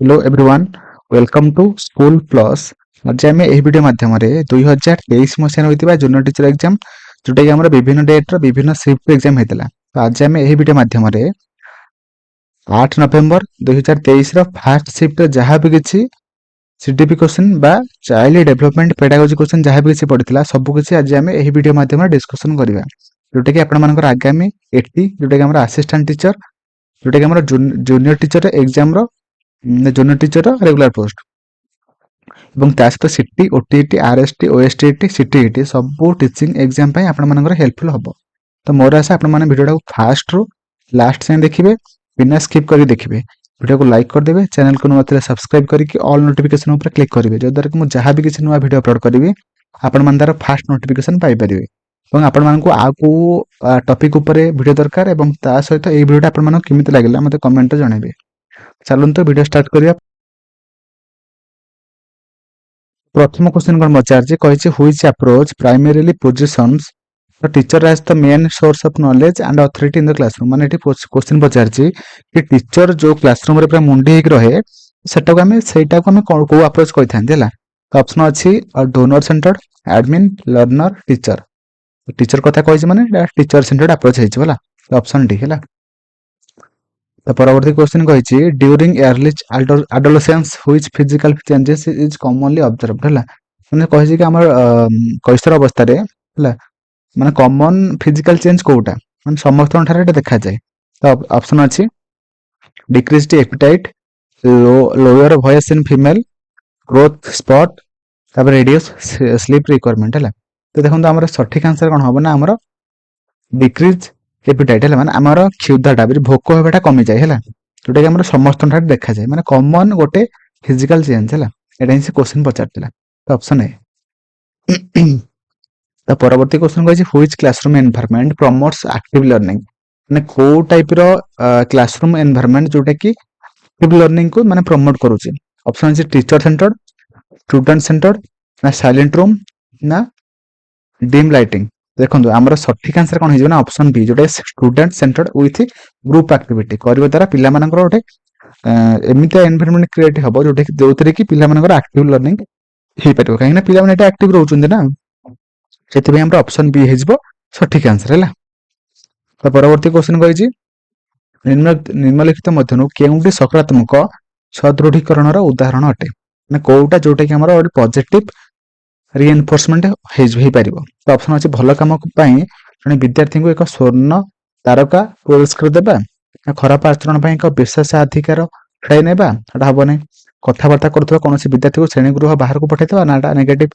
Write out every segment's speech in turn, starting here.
Hello everyone welcome to school plus. आज आम यह वीडियो माध्यम 2023 मसीह होता जूनियर टीचर एग्जाम जोटा कि आम विभिन्न डेट्र विभिन्न सिफ्ट एग्जाम होता। तो आज आम यह वीडियो माध्यम 8 नवेम्बर 2023 फास्ट सिफ्ट जहाँ भी किसी सीडीपी क्वेश्चन बा चाइल्ड डेवलपमेंट पेडागोजी क्वेश्चन जहाँ भी किसी पड़ता सबकिछि आज आम यह वीडियो माध्यम डिस्कसन करवा जोटा कि आपर आगामी एटी जोटा कि आम असिस्टेंट टीचर जोटा कि आम junior teacher exam junior teacher regular post এবং ତା ସହିତ ସିଟି ଓଟିଇଟି ଆରଏସଟି ଓଏସଟିଇଟି ସିଟିଇଟି ସବୁ ଟିଚିଂ ଏକ୍ଜାମ ପାଇଁ ଆପଣମାନଙ୍କର ହେଲ୍ପଫୁଲ୍ ହେବ। ତ ମୋର ଆଶା ଆପଣମାନେ ଭିଡ଼ିଓଟାକୁ ଫାଷ୍ଟରୁ ଲାଷ୍ଟ ଯାଏଁ ଦେଖିବେ, ବିନା ସ୍କିପ୍ କରି ଦେଖିବେ। ଭିଡ଼ିଓକୁ ଲାଇକ୍ କରିଦେବେ, ଚ୍ୟାନେଲକୁ ନୂଆ ଥିଲେ ସବସ୍କ୍ରାଇବ୍ କରିକି ଅଲ୍ ନୋଟିଫିକେସନ୍ ଉପରେ କ୍ଲିକ୍ କରିବେ, ଯଦ୍ୱାରା କି ମୁଁ ଯାହା ବି କିଛି ନୂଆ ଭିଡ଼ିଓ ଅପଲୋଡ଼ କରିବି ଆପଣମାନେ ତାର ଫାଷ୍ଟ ନୋଟିଫିକେସନ୍ ପାଇପାରିବେ। ଏବଂ ଆପଣମାନଙ୍କୁ ଆଉ କେଉଁ ଟପିକ୍ ଉପରେ ଭିଡ଼ିଓ ଦରକାର ଏବଂ ତା ସହିତ ଏଇ ଭିଡ଼ିଓଟା ଆପଣମାନଙ୍କୁ କେମିତି ଲାଗିଲା ମୋତେ କମେଣ୍ଟରେ ଜଣାଇବେ। ଚାଲନ୍ତୁ ଭିଡ଼ିଓ ଷ୍ଟାର୍ଟ କରିବା। प्रथम क्वेश्चन कौन पचार कही which approach primarily positions the teacher as the main source of knowledge and authority in the classroom. माने क्वेश्चन पचार कि टीचर जो क्लासरूम रे पूरा मुंडी होकर रहे सेटा को आम को अप्रोच कही था। तो ऑप्शन अच्छी donor centred admin learner teacher. Teacher कथा कही माने टीचर सेंटर्ड अप्रोच है ऑप्शन डी है। तो परवर्ती क्वेश्चन कही during early adolescence which physical changes is commonly observed है मैंने कही कि आम कैशोर अवस्था माने कॉमन फिजिकल चेंज कोटा माने समस्त देखा जाए। तो ऑप्शन अच्छी decrease appetite lower voice in female growth spot तब रेडियस स्लीप रिक्वायरमेंट है। तो देखो आम सठिक आंसर कौन हम ना आम डिक्रीज एपिटाइट है माने आमर क्षुधाटा भोक होगा कमी जाए है जोटा कि आम समस्त देखा जाए माने कॉमन गोटे फिजिकल चेंज है यहाँ से क्वेश्चन पचार। तो ऑप्शन ए। तो परवर्ती क्वेश्चन कही which classroom environment promotes active learning माने को टाइप रो क्लासरूम एनवायरनमेंट जोटा कि एक्टिव लर्निंग को माने प्रमोट करूची। ऑप्शन अछि टीचर सेंटर्ड स्टूडेंट सेंटर्ड ना साइलेंट रूम ना डिम लाइटिंग। देखो आमर सठिक आंसर कौन हो ऑप्शन बी जोटा student centred with group activity करने द्वारा पिला मानकर गोटे एमितिया एनवायरनमेंट क्रिएट हम जो कि पिला मानकर एक्टिव लर्निंग हो पार कहीं पिला माने एक्टिव रोचंदी ना से ऑप्शन बी हो सठिक आंसर है। तो परवर्ती क्वेश्चन कही निम्नलिखित मध्य केउंटी सकारात्मक सदृढ़ीकरण उदाहरण अटे मैंने कोटा जोटा कि आम पॉजिटिव रिएनफोर्समेंट हो पार। तो ऑप्शन अच्छे भल कम जड़े विद्यार्थी को एक स्वर्ण तारका पुरस्कार देवा खराब आचरण पर एक विशेषाधिकार छाई नेबा हम ना कथबार्ता करुवा कौन विद्यार्थी को श्रेणीगृह बाहर को पठाई ना नेगेटिव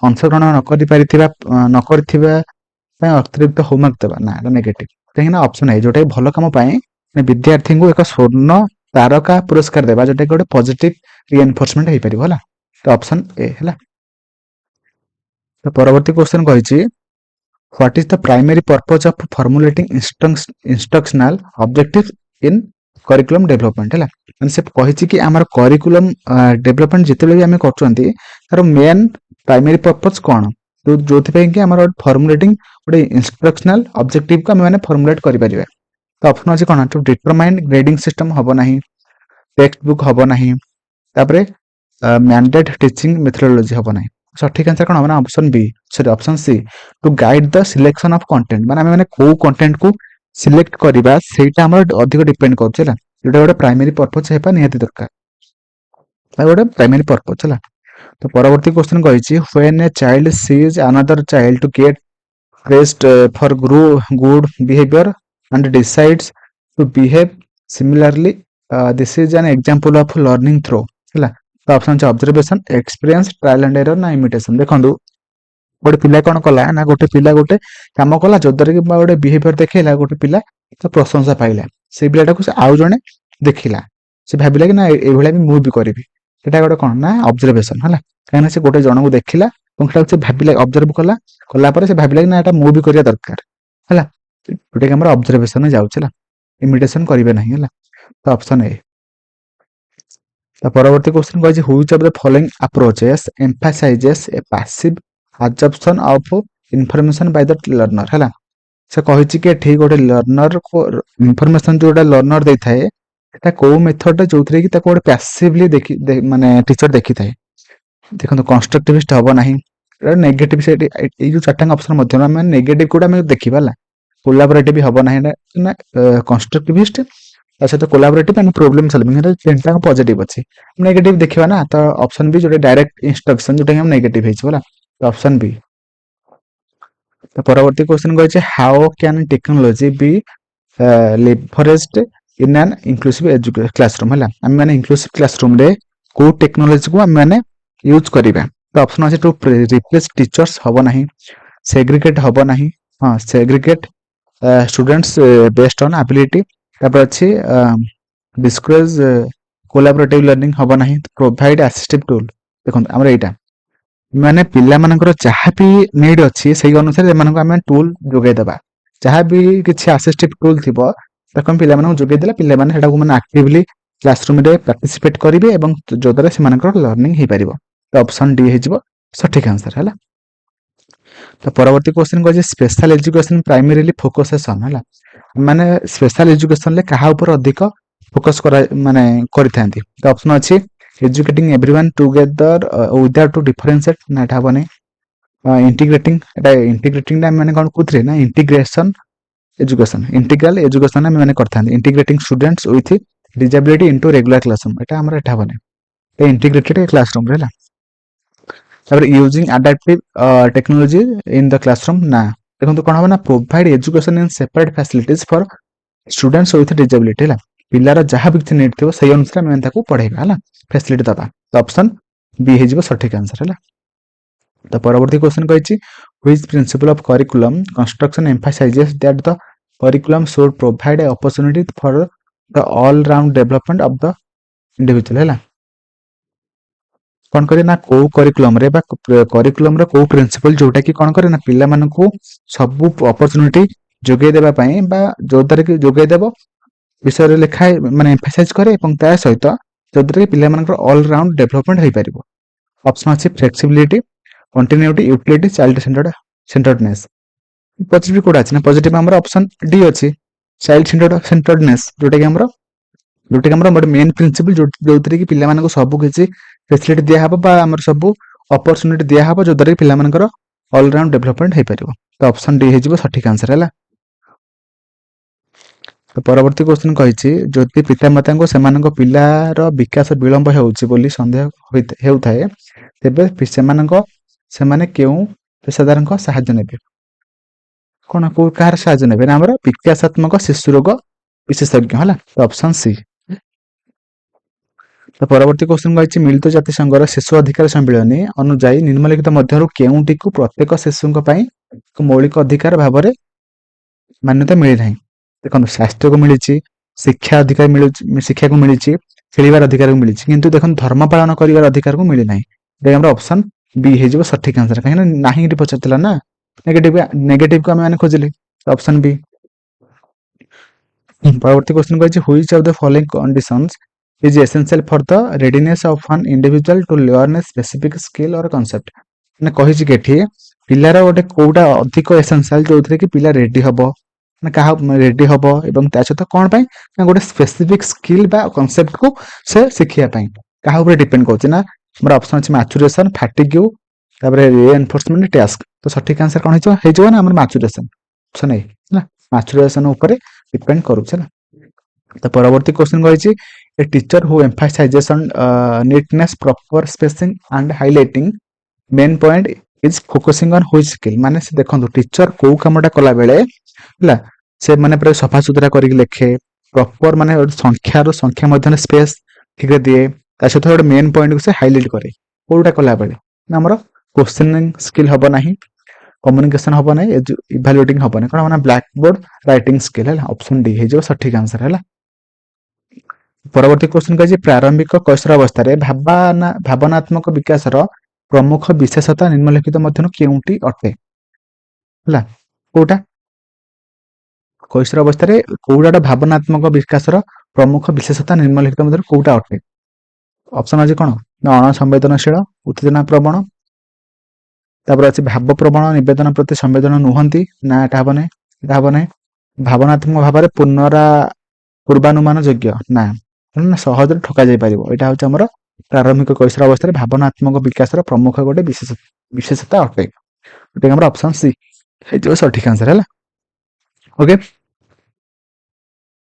अंशग्रहण अतिरिक्त होमवर्क देवा ना नेगेटिव कहीं ऑप्शन है जोटा भल कम विद्यार्थी को एक स्वर्ण तारका पुरस्कार देवा जोटा कि गोटे पॉजिटिव रिएनफोर्समेंट हो पार है। तो ऑप्शन ए है। तो परवर्ती क्वेश्चन कही what is the primary purpose of formulating instructional objective in curriculum development है मैंने से कही कि आम करिकुलम डेवलपमेंट जिते भी आम कर मेन प्राइमरी पर्पज कौन जो कि आम फॉर्मुलेटिंग गोटे इंस्ट्रक्शनल ऑब्जेक्टिव को आम फॉर्मुलेट कर। तो ऑप्शन अच्छे कौन टू डिटरमाइन ग्रेडिंग सिस्टम हम ना टेक्स्ट बुक हम ना मैंडेट टीचिंग मेथोडोलॉजी हम ना सठिक आंसर कौन हम option B sorry option C to guide the selection of content माने आमे को कंटेंट को सिलेक्ट करबा सेटा हमर अधिक डिपेंड करछ है जोटा गोटे प्राइमरी पर्पज हेपा निहाती दरकार गोटे प्राइमरी पर्पज है। तो परवर्ती क्वेश्चन कही when a child sees another child to get praised for good behaviour and decides to behave similarly this is an example of learning through है। तो ऑप्शन है observation experience trial and error ना imitation. देखो गोटे पिला कौन कला ना गोटे पिला गोटे कम कला जद्वारा कि गोटे बिहेवियर देखला गोटे पिला तो प्रशंसा पाइला से पिलाटा को आउ जड़े देखला से भाविला कि ना ये भी मुझे करी सेटा गोटे कौन ना ऑब्जर्वेशन है कहीं से गोटे जन को देखला से भाविला ऑब्जर्व कला से भाविला कि ना ये मुझे करिया दरकार है जोटा कि ऑब्जर्वेशन जाऊँ इमिटेशन करेंगे ना है। तो ऑप्शन ए। तो परवर्ती क्वेश्चन कही which of the following approaches emphasises a passive absorption of information by the learner है से कही कि ठीक गोटे लर्नर को इनफॉरमेशन जोटा लर्नर देता है এটা କୋଉ ମେଥଡଟା ଯୋଉଥିରେ କି ତାକୁ ଗୋଟେ ପ୍ୟାସିଭଲି ମାନେ ଟିଚର ଦେଖିଥାଏ। ଦେଖନ୍ତୁ କନଷ୍ଟ୍ରକ୍ଟିଭିଷ୍ଟ ହବ ନାହିଁ, ନେଗେଟିଭ ସେଠି ଏଇ ଯୋଉ ଚାରିଟାଙ୍କ ଅପସନ ମଧ୍ୟରୁ ଆମେ ନେଗେଟିଭ କୋଉଟା ଆମେ ଦେଖିବା ହେଲା। କୋଲାବରେଟିଭ ହବ ନାହିଁ ନା କନଷ୍ଟ୍ରକ୍ଟିଭିଷ୍ଟ ତା ସହିତ କୋଲାବରେଟିଭ ଆଣ୍ଡ ପ୍ରୋବ୍ଲେମ ସଲଭିଂ, ଏଟା ତିନିଟାଙ୍କ ପଜିଟିଭ ଅଛି। ନେଗେଟିଭ ଦେଖିବା ନା, ତ ଅପସନ ବି ଯୋଉଟା ଡାଇରେକ୍ଟ ଇନଷ୍ଟ୍ରକ୍ସନ ଯୋଉଟା କି ନେଗେଟିଭ ହେଇଯିବ ହେଲା, ଅପସନ ବି। ତ ପରବର୍ତ୍ତୀ କ୍ୱେଶ୍ଚନ କହିଛି how can technology be leveraged in an inclusive classroom ହେଲା। ଆମେ ମାନେ ଇନକ୍ଲୁସିଭ କ୍ଲାସରୁମ୍ ରେ କୋଉ ଟେକ୍ନୋଲୋଜିକୁ ଆମେ ମାନେ ୟୁଜ କରିବା। ତ ଅପସନ ଅଛି ଟୁ ରିପ୍ଲେସ ଟିଚର୍ସ ହବ ନାହିଁ, ସେଗ୍ରିଗେଟ ହବ ନାହିଁ, ହଁ ସେଗ୍ରିଗେଟ ଷ୍ଟୁଡେଣ୍ଟସ ବେସ୍ଡ ଅନ୍ ଆବିଲିଟି, ତାପରେ ଅଛି ଡିସ୍କରେଜ କୋଲାବରେଟିଭ ଲର୍ଣ୍ଣିଂ ହବ ନାହିଁ, ପ୍ରୋଭାଇଡ ଆସିସ୍ଟିଭ ଟୁଲ। ଦେଖନ୍ତୁ ଆମର ଏଇଟା ମାନେ ପିଲାମାନଙ୍କର ଯାହା ବି ନିଡ୍ ଅଛି ସେଇ ଅନୁସାରେ ଏମାନଙ୍କୁ ଆମେ ଟୁଲ ଯୋଗାଇଦେବା। ଯାହା ବି କିଛି ଆସିସ୍ଟିଭ ଟୁଲ ଥିବ ତାକୁ ଆମେ ପିଲାମାନଙ୍କୁ ଯୋଗାଇଦେଲେ ପିଲାମାନେ ସେଟାକୁ ମାନେ ଆକ୍ଟିଭଲି କ୍ଲାସରୁମରେ ପାର୍ଟିସିପେଟ କରିବେ ଏବଂ ଯଦ୍ୱାରା ସେମାନଙ୍କର ଲର୍ଣ୍ଣିଂ ହେଇପାରିବ। ତ ଅପସନ ଡି ହେଇଯିବ ସଠିକ ଆନ୍ସର ହେଲା। ତ ପରବର୍ତ୍ତୀ କ୍ୱେଶ୍ଚନ କହିଛି ସ୍ପେଶାଲ ଏଜୁକେସନ ପ୍ରାଇମେରିଲି ଫୋକସେସନ ହେଲା। ମାନେ ସ୍ପେଶାଲ ଏଜୁକେସନରେ କାହା ଉପରେ ଅଧିକ ଫୋକସ ମାନେ କରିଥାନ୍ତି। ତ ଅପସନ ଅଛି ଏଜୁକେଟିଂ ଏଭ୍ରିୱାନ ଟୁଗେଦର ୱିଦାଉଟ୍ ଟୁ ଡିଫରେନ୍ସିଏଟ, ନା ଏଟା ହବନି। ଇଣ୍ଟିଗ୍ରେଟିଂ, ଏଟା ଇଣ୍ଟିଗ୍ରେଟିଂଟା ଆମେ ମାନେ କଣ କହୁଥିଲେ ନା ଇଣ୍ଟିଗ୍ରେସନ ଏଜୁକେସନ, ଇଣ୍ଟିଗ୍ରାଲ ଏଜୁକେସନ ଆମେ ମାନେ କରିଥାନ୍ତି। Integrating students with disability into regular classroom, ଏଟା ଆମର ଏଟା ହବନି, ଇଣ୍ଟିଗ୍ରେଟେଡ କ୍ଲାସରୁମରେ ହେଲା। ତାପରେ using adaptive technology in the classroom, ନା ଦେଖନ୍ତୁ କଣ ହବ ନା provide education in separate facilities for students with disability ହେଲା। ପିଲାର ଯାହା ବି କିଛି ନିଡ୍ ଥିବ ସେଇ ଅନୁସାରେ ଆମେ ତାକୁ ପଢେଇବା ହେଲା, ଫ୍ୟାସିଲିଟି ଦବା। ତ ଅପସନ ବି ହେଇଯିବ ସଠିକ ଆନ୍ସର ହେଲା। ତ ପରବର୍ତ୍ତୀ କ୍ୱେଶ୍ଚନ କହିଛି which principle of curriculum construction emphasizes that the curriculum should provide a opportunity for the all round development of the individual ହେଲା। କଣ କରେ ନା କୋଉ କରିକୁଲମରେ ବା କରିକୁଲମର କୋଉ ପ୍ରିନ୍ସିପଲ ଯୋଉଟା କି କଣ କରେ ନା ପିଲାମାନଙ୍କୁ ସବୁ ଅପରଚୁନିଟି ଯୋଗାଇ ଦେବା ପାଇଁ ବା ଯୋଉଦ୍ୱାରା କି ଯୋଗାଇ ଦେବ ବିଷୟରେ ଲେଖା ମାନେ ଏମ୍ଫାସାଇଜ କରେ ଏବଂ ତା ସହିତ ଯୋଉଦ୍ୱାରା କି ପିଲାମାନଙ୍କର ଅଲ ରାଉଣ୍ଡ ଡେଭଲପମେଣ୍ଟ ହେଇପାରିବ। ଅପସନ ଅଛି flexibility, continuity, utility, child centredness. Positive କୋଉଟା ଅଛି ନା ପଜିଟିଭ ଆମର ଅପସନ ଡି ଅଛି, ଚାଇଲ୍ଡ ସେଣ୍ଟର୍ଡନେସ୍, ଯୋଉଟାକି ଆମର ଗୋଟେ ମେନ୍ ପ୍ରିନ୍ସିପଲ ଯୋଉଥିରେ କି ପିଲାମାନଙ୍କୁ ସବୁ କିଛି ଫେସିଲିଟି ଦିଆହବ ବା ଆମର ସବୁ ଅପରଚୁନିଟି ଦିଆହବ ଯୋଉଦ୍ୱାରା କି ପିଲାମାନଙ୍କର ଅଲରାଉଣ୍ଡ ଡେଭଲପମେଣ୍ଟ ହେଇପାରିବ। ତ ଅପସନ ଡି ହେଇଯିବ ସଠିକ ଆନ୍ସର ହେଲା। ତ ପରବର୍ତ୍ତୀ କ୍ୱେଶ୍ଚନ କହିଛି ଯଦି ପିତାମାତାଙ୍କୁ ସେମାନଙ୍କ ପିଲାର ବିକାଶ ବିଳମ୍ବ ହେଉଛି ବୋଲି ସନ୍ଦେହ ହେଉଥାଏ ତେବେ ସେମାନେ କେଉଁ ପେସାଦାରଙ୍କ ସାହାଯ୍ୟ ନେବେ। କଣ କାହାର ସାହାଯ୍ୟ ନେବେ ନା ଆମର ବିକାଶାତ୍ମକ ଶିଶୁ ରୋଗ ବିଶେଷଜ୍ଞ ହେଲା। ତ ଅପସନ ସି। ତ ପରବର୍ତ୍ତୀ କ୍ୱେଶ୍ଚନ କହିଛି ମିଳିତ ଜାତିସଂଘର ଶିଶୁ ଅଧିକାର ସମ୍ମିଳନୀ ଅନୁଯାୟୀ ନିମ୍ନଲିଖିତ ମଧ୍ୟରୁ କେଉଁଟିକୁ ପ୍ରତ୍ୟେକ ଶିଶୁଙ୍କ ପାଇଁ ଏକ ମୌଳିକ ଅଧିକାର ଭାବରେ ମାନ୍ୟତା ମିଳିନାହିଁ। ଦେଖନ୍ତୁ ସ୍ୱାସ୍ଥ୍ୟକୁ ମିଳିଛି, ଶିକ୍ଷାକୁ ମିଳିଛି, ଖେଳିବାର ଅଧିକାରକୁ ମିଳିଛି, କିନ୍ତୁ ଦେଖନ୍ତୁ ଧର୍ମ ପାଳନ କରିବାର ଅଧିକାରକୁ ମିଳିନାହିଁ। ଆମର ଅପସନ ବି ହେଇଯିବ ସଠିକ ଆନ୍ସର, କାହିଁକି ନା ନାହିଁ ଏଠି ପଚାରିଥିଲା ନା ନେଗେଟିଭକୁ ଆମେ ମାନେ ଖୋଜିଲେ। ଅପସନ ବି। ପରବର୍ତ୍ତୀ କ୍ୱେଶ୍ଚନ କହିଛି which of the following conditions is essential for the readiness of an individual to learn a specific skill or concept। ମାନେ କହିଛି କି ଏଠି ପିଲାର ଗୋଟେ କୋଉଟା ଅଧିକ ଏସେନ୍ସିଆଲ ଯୋଉଥିରେ କି ପିଲା ରେଡି ହବ, ମାନେ କାହା ରେଡି ହବ ଏବଂ ତା ସହିତ କଣ ପାଇଁ ନା ଗୋଟେ ସ୍ପେସିଫିକ ସ୍କିଲ୍ ବା କନସେପ୍ଟକୁ ସେ ଶିଖିବା ପାଇଁ କାହା ଉପରେ ଡିପେଣ୍ଡ କରୁଛି ନା ଆମର ଅପସନ ଅଛି ମାଚୁରେସନ, ଫାଟିଗ୍ୟୁ, ତାପରେ ରିଏନଫୋର୍ସମେଣ୍ଟ ଟାସ୍କ। ତ ସଠିକ ଆନ୍ସର କଣ ହେଇଯିବ ନା ଆମର ମାଚୁରେସନ, ଅପସନ ଏ ହେଲା, ମାଚୁରେସନ ଉପରେ ଡିପେଣ୍ଡ କରୁଛି ହେଲା। ତ ପରବର୍ତ୍ତୀ କ୍ୱେଶ୍ଚନ କହିଛି a teacher who emphasizes on neatness, proper spacing and highlighting main point is focusing on which skill। ମାନେ ସେ ଦେଖନ୍ତୁ ଟିଚର କୋଉ କାମଟା କଲା ବେଳେ ହେଲା ସେ ମାନେ ପୁରା ସଫାସୁତୁରା କରିକି ଲେଖେ, ପ୍ରପର ମାନେ ସଂଖ୍ୟା ମଧ୍ୟରେ ସ୍ପେସ ଠିକରେ ଦିଏ, ତା ସହିତ ଗୋଟେ ମେନ୍ ପଏଣ୍ଟକୁ ସେ ହାଇଲାଇଟ କରେ କୋଉଟା କଲା ବେଳେ ନା ଆମର କ୍ୱେଶ୍ଚନିଂ ସ୍କିଲ୍ ହବ ନାହିଁ, କମ୍ୟୁନିକେସନ ହବ ନାହିଁ, ଇଭାଲୁଏଟିଂ ହବ ନାହିଁ, କଣ ହବ ନା ବ୍ଲାକ୍ ବୋର୍ଡ ରାଇଟିଂ ସ୍କିଲ୍ ହେଲା। ଅପସନ ଡି ହେଇଯିବ ସଠିକ ଆନ୍ସର ହେଲା। ପରବର୍ତ୍ତୀ କ୍ୱେଶ୍ଚନ କହିଛି ପ୍ରାରମ୍ଭିକ କୈଶୋର ଅବସ୍ଥାରେ ଭାବନାତ୍ମକ ବିକାଶର ପ୍ରମୁଖ ବିଶେଷତା ନିମ୍ନଲିଖିତ ମଧ୍ୟରୁ କେଉଁଟି ଅଟେ ହେଲା। କୋଉଟା କୈଶୋର ଅବସ୍ଥାରେ କୋଉଟା ଭାବନାତ୍ମକ ବିକାଶର ପ୍ରମୁଖ ବିଶେଷତା ନିମ୍ନଲିଖିତ ମଧ୍ୟରୁ କୋଉଟା ଅଟେ। ଅପସନ ଅଛି କଣ ନା ଅଣସମ୍ବେଦନଶୀଳ, ଉତ୍ତେଜନା ପ୍ରବଣ, ତାପରେ ଅଛି ଭାବ ପ୍ରବଣ, ନିବେଦନ ପ୍ରତି ସମ୍ବେଦନ ନୁହନ୍ତି, ନା ଏଟା ହବ ନାହିଁ। ଭାବନାତ୍ମକ ଭାବରେ ପୂର୍ବାନୁମାନ ଯୋଗ୍ୟ ନା, ନା ସହଜରେ ଠକା ଯାଇପାରିବ। ଏଇଟା ହଉଛି ଆମର ପ୍ରାରମ୍ଭିକ କୈଶୋର ଅବସ୍ଥାରେ ଭାବନାତ୍ମକ ବିକାଶର ପ୍ରମୁଖ ଗୋଟେ ବିଶେଷତା ଅଟେ। ଯୋଉଟା ଆମର ଅପସନ ସି ହେଇଯିବ ସଠିକ ଆନ୍ସର ହେଲା। ଓକେ।